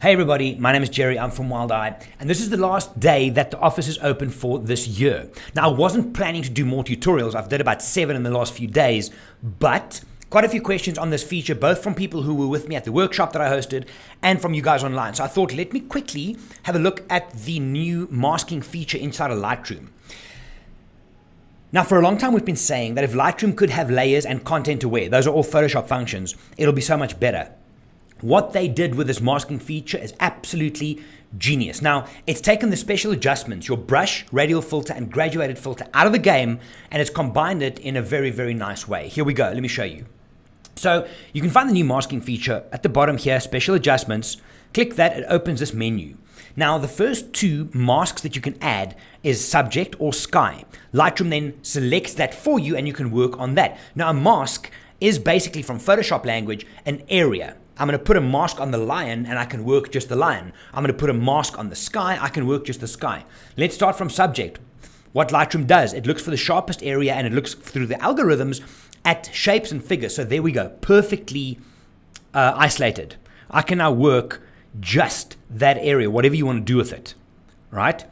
Hey everybody, my name is Gerry, I'm from Walt and I, and this is the last day that the office is open for this year. Now, I wasn't planning to do more tutorials. I've did about 7 in the last few days, but quite a few questions on this feature, both from people who were with me at the workshop that I hosted and from you guys online. So I thought, let me quickly have a look at the new masking feature inside of Lightroom. Now, for a long time, we've been saying that if Lightroom could have layers and content aware, those are all Photoshop functions, it'll be so much better. What they did with this masking feature is absolutely genius. Now, it's taken the special adjustments, your brush, radial filter, and graduated filter out of the game, and it's combined it in a very, very nice way. Here we go. Let me show you. So you can find the new masking feature at the bottom here, special adjustments. Click that, it opens this menu. Now, the first two masks that you can add is subject or sky. Lightroom then selects that for you, and you can work on that. Now, a mask is basically, from Photoshop language, an area. I'm going to put a mask on the lion and I can work just the lion. I'm going to put a mask on the sky, I can work just the sky. Let's start from subject. What Lightroom does, it looks for the sharpest area and it looks through the algorithms at shapes and figures. So there we go, perfectly isolated. I can now work just that area, whatever you want to do with it, right?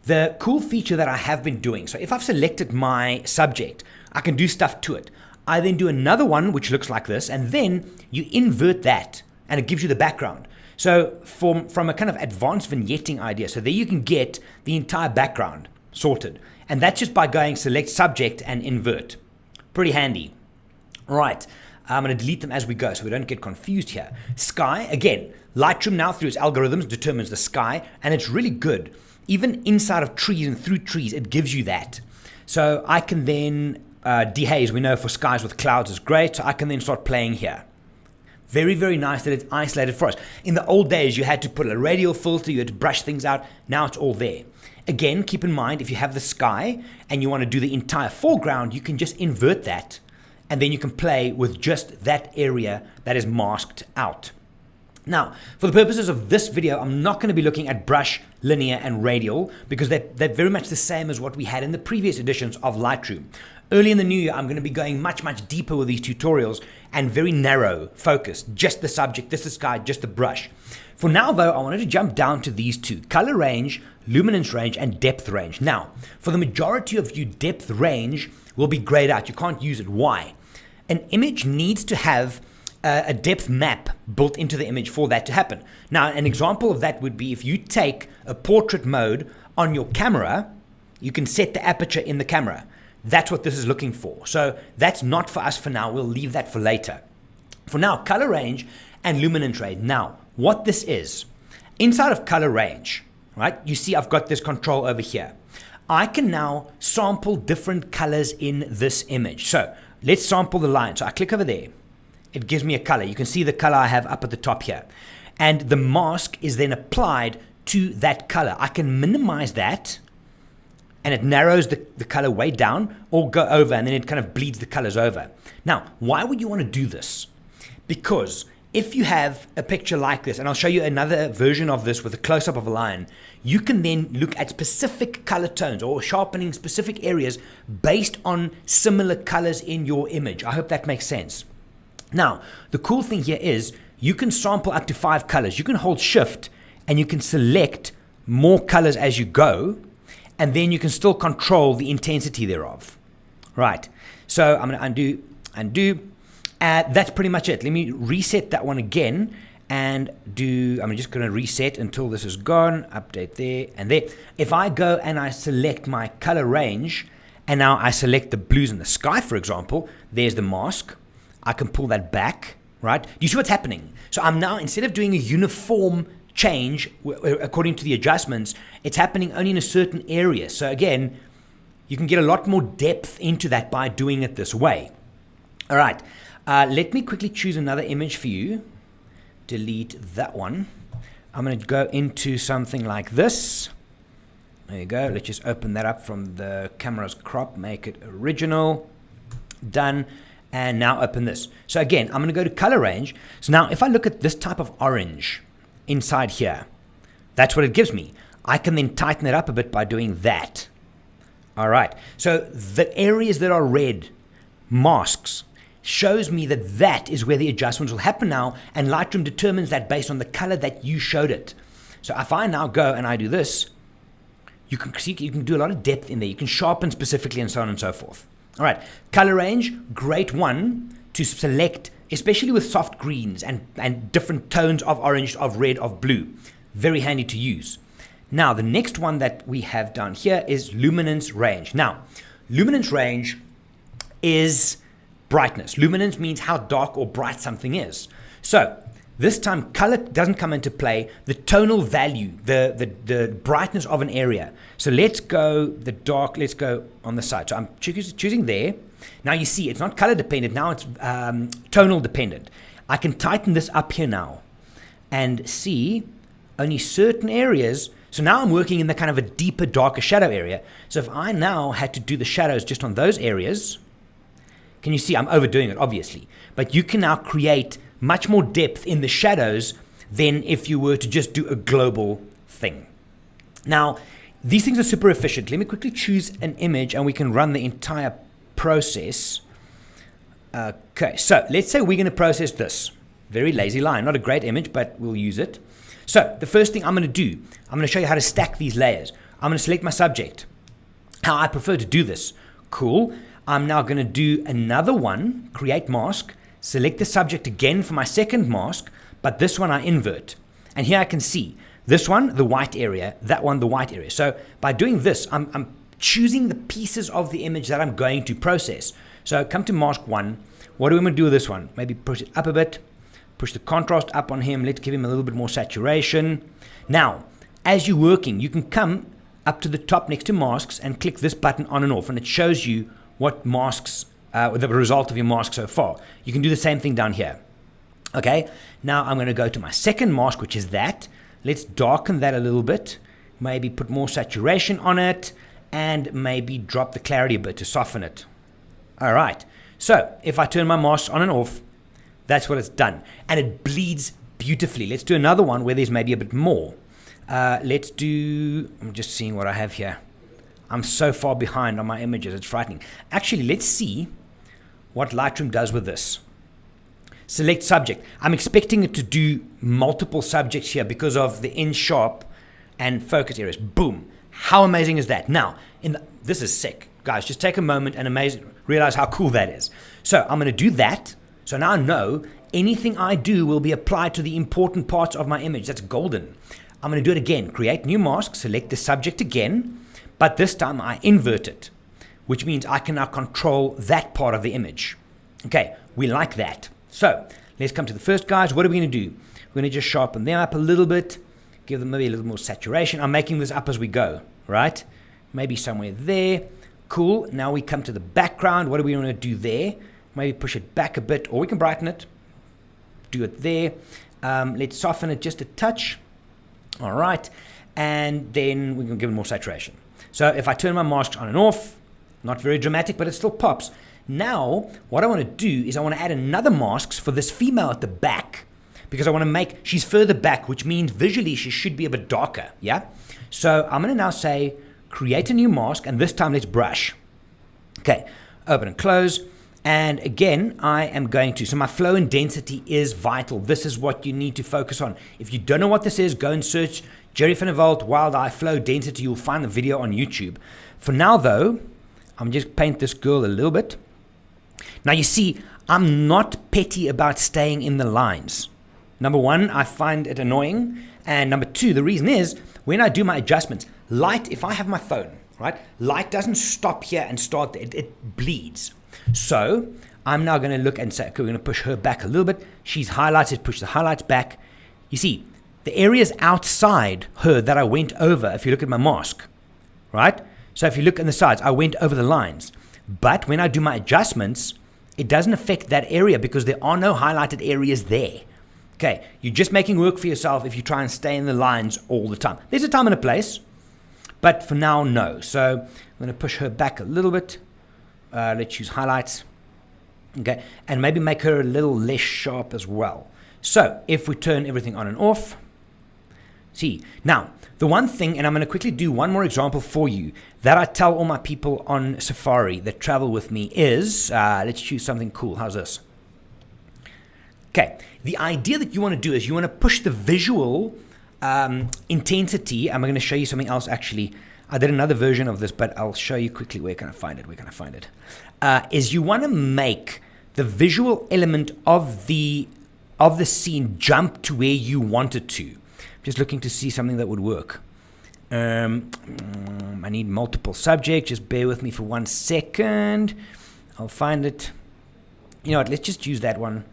The cool feature that I have been doing, so if I've selected my subject, I can do stuff to it. I then do another one which looks like this, and then you invert that and it gives you the background. So from a kind of advanced vignetting idea, so there you can get the entire background sorted. And that's just by going select subject and invert. Pretty handy. All right, I'm going to delete them as we go so we don't get confused here. Sky, again, Lightroom now through its algorithms determines the sky, and it's really good. Even inside of trees and through trees, it gives you that. So I can then dehaze, we know for skies with clouds is great, so I can then start playing here. Very, very nice that it's isolated for us. In the old days, you had to put a radial filter, you had to brush things out. Now it's all there. Again, keep in mind, if you have the sky and you want to do the entire foreground, you can just invert that, and then you can play with just that area that is masked out. Now, for the purposes of this video, I'm not going to be looking at brush, linear, and radial because they're very much the same as what we had in the previous editions of Lightroom. Early in the new year, I'm going to be going much, much deeper with these tutorials and very narrow focused. Just the subject, just the sky, just the brush. For now, though, I wanted to jump down to these two, color range, luminance range, and depth range. Now, for the majority of you, depth range will be grayed out. You can't use it. Why? An image needs to have a depth map built into the image for that to happen. Now, an example of that would be if you take a portrait mode on your camera, you can set the aperture in the camera. That's what this is looking for. So that's not for us for now. We'll leave that for later. For now, color range and luminance range. Now, what this is, inside of color range, right? You see I've got this control over here. I can now sample different colors in this image. So let's sample the line. So I click over there. It gives me a color. You can see the color I have up at the top here. And the mask is then applied to that color. I can minimize that, and it narrows the color way down, or go over, and then it kind of bleeds the colors over. Now, why would you want to do this? Because if you have a picture like this, and I'll show you another version of this with a close-up of a lion, you can then look at specific color tones or sharpening specific areas based on similar colors in your image. I hope that makes sense. Now, the cool thing here is you can sample up to 5 colors. You can hold shift and you can select more colors as you go, and then you can still control the intensity thereof. Right, so I'm going to undo. That's pretty much it. Let me reset that one again and I'm just going to reset until this is gone. Update there and there. If I go and I select my color range, and now I select the blues in the sky, for example, there's the mask. I can pull that back, right? Do you see what's happening? So I'm now, instead of doing a uniform change according to the adjustments, it's happening only in a certain area. So again, you can get a lot more depth into that by doing it this way. All right, let me quickly choose another image for you. Delete that one. I'm going to go into something like this. There you go. Let's just open that up from the camera's crop, make it original. Done. And now open this. So again, I'm going to go to color range. So now if I look at this type of orange inside here, that's what it gives me. I can then tighten it up a bit by doing that. All right, so the areas that are red, masks, shows me that that is where the adjustments will happen now, and Lightroom determines that based on the color that you showed it. So if I now go and I do this, you can see you can do a lot of depth in there. You can sharpen specifically and so on and so forth. All right, color range, great one to select, especially with soft greens and different tones of orange, of red, of blue. Very handy to use. Now, the next one that we have down here is Luminance Range. Now, Luminance Range is brightness. Luminance means how dark or bright something is. So this time color doesn't come into play, the tonal value, the brightness of an area. So let's go the dark, let's go on the side. So I'm choosing there. Now you see it's not color dependent, now it's tonal dependent. I can tighten this up here now and see only certain areas. So now I'm working in the kind of a deeper, darker shadow area. So if I now had to do the shadows just on those areas, can you see I'm overdoing it, obviously. But you can now create much more depth in the shadows than if you were to just do a global thing. Now, these things are super efficient. Let me quickly choose an image and we can run the entire process. Okay, so let's say we're going to process this. Very lazy line, not a great image, but we'll use it. So the first thing I'm going to do, I'm going to show you how to stack these layers. I'm going to select my subject. How I prefer to do this. Cool. I'm now going to do another one, create mask, select the subject again for my second mask, but this one I invert. And here I can see this one, the white area, that one, the white area. So by doing this, I'm choosing the pieces of the image that I'm going to process. So come to mask 1. What do we want to do with this one? Maybe push it up a bit, push the contrast up on him. Let's give him a little bit more saturation. Now, as you're working, you can come up to the top next to masks and click this button on and off, and it shows you what masks, the result of your mask so far. You can do the same thing down here. Okay, now I'm going to go to my second mask, which is that. Let's darken that a little bit, maybe put more saturation on it, and maybe drop the clarity a bit to soften it. All right, so if I turn my mask on and off, that's what it's done. And it bleeds beautifully. Let's do another one where there's maybe a bit more. Let's do, I'm just seeing what I have here. I'm so far behind on my images, it's frightening. Actually, let's see what Lightroom does with this. Select subject. I'm expecting it to do multiple subjects here because of the in sharp and focus areas. Boom. How amazing is that? Now, this is sick. Guys, just take a moment and realize how cool that is. So I'm going to do that. So now I know anything I do will be applied to the important parts of my image. That's golden. I'm going to do it again. Create new mask, select the subject again. But this time I invert it, which means I can now control that part of the image. Okay, we like that. So let's come to the first guys. What are we going to do? We're going to just sharpen them up a little bit, give them maybe a little more saturation. I'm making this up as we go, right? Maybe somewhere there. Cool. Now we come to the background. What do we want to do there? Maybe push it back a bit, or we can brighten it. Do it there. Let's soften it just a touch. All right. And then we can give it more saturation. So if I turn my masks on and off, not very dramatic, but it still pops. Now, what I want to do is I want to add another mask for this female at the back, because I want to make, she's further back, which means visually she should be a bit darker, yeah? So I'm going to now say, create a new mask, and this time let's brush. Okay, open and close. And again, I am going to, so my flow and density is vital. This is what you need to focus on. If you don't know what this is, go and search Gerry van der Walt, Wild Eye, Flow, Density. You'll find the video on YouTube. For now, though, I'm just paint this girl a little bit. Now, you see, I'm not petty about staying in the lines. Number one, I find it annoying. And number two, the reason is, when I do my adjustments, light, if I have my phone, right, light doesn't stop here and start there. It bleeds. So I'm now going to look and say, okay, we're going to push her back a little bit. She's highlighted, push the highlights back. You see, the areas outside her that I went over, if you look at my mask, right? So if you look on the sides, I went over the lines. But when I do my adjustments, it doesn't affect that area because there are no highlighted areas there. Okay, you're just making work for yourself if you try and stay in the lines all the time. There's a time and a place, but for now, no. So I'm going to push her back a little bit. Let's use highlights. Okay, and maybe make her a little less sharp as well. So if we turn everything on and off, See, now, the one thing, and I'm going to quickly do one more example for you, that I tell all my people on Safari that travel with me is, let's choose something cool. How's this? Okay, the idea that you want to do is you want to push the visual intensity. I'm going to show you something else, actually. I did another version of this, but I'll show you quickly. Where can I find it? Is you want to make the visual element of the scene jump to where you want it to. Just looking to see something that would work. I need multiple subjects. Just bear with me for 1 second. I'll find it. You know what? Let's just use that one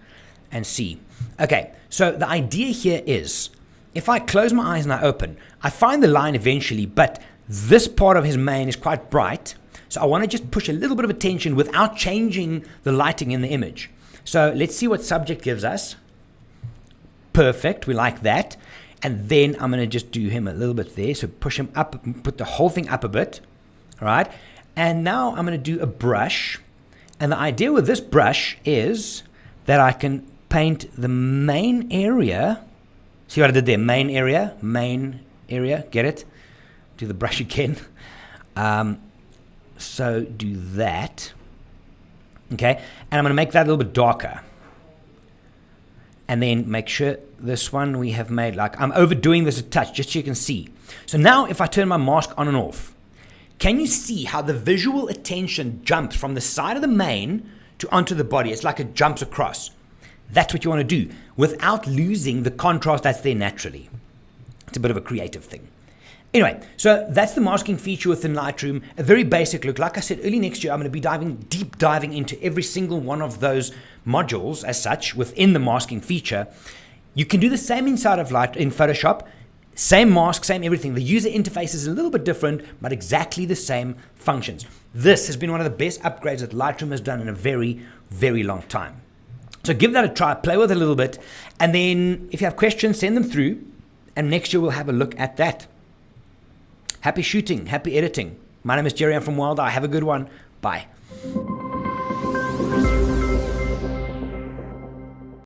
and see. Okay, so the idea here is, if I close my eyes and I open, I find the line eventually, but this part of his mane is quite bright. So I want to just push a little bit of attention without changing the lighting in the image. So let's see what subject gives us. Perfect, we like that. And then I'm going to just do him a little bit there. So push him up, put the whole thing up a bit. All right. And now I'm going to do a brush. And the idea with this brush is that I can paint the main area. See what I did there? Main area. Get it? Do the brush again. So do that. Okay. And I'm going to make that a little bit darker. And then make sure this one we have made, like, I'm overdoing this a touch, just so you can see. So now if I turn my mask on and off, can you see how the visual attention jumps from the side of the mane to onto the body? It's like it jumps across. That's what you want to do without losing the contrast that's there naturally. It's a bit of a creative thing. Anyway, so that's the masking feature within Lightroom. A very basic look. Like I said, early next year, I'm going to be deep diving into every single one of those modules as such within the masking feature. You can do the same inside of in Photoshop. Same mask, same everything. The user interface is a little bit different, but exactly the same functions. This has been one of the best upgrades that Lightroom has done in a very, very long time. So give that a try, play with it a little bit, and then if you have questions, send them through, and next year we'll have a look at that. Happy shooting, happy editing. My name is Gerry, I'm from Walt and I. Have a good one. Bye.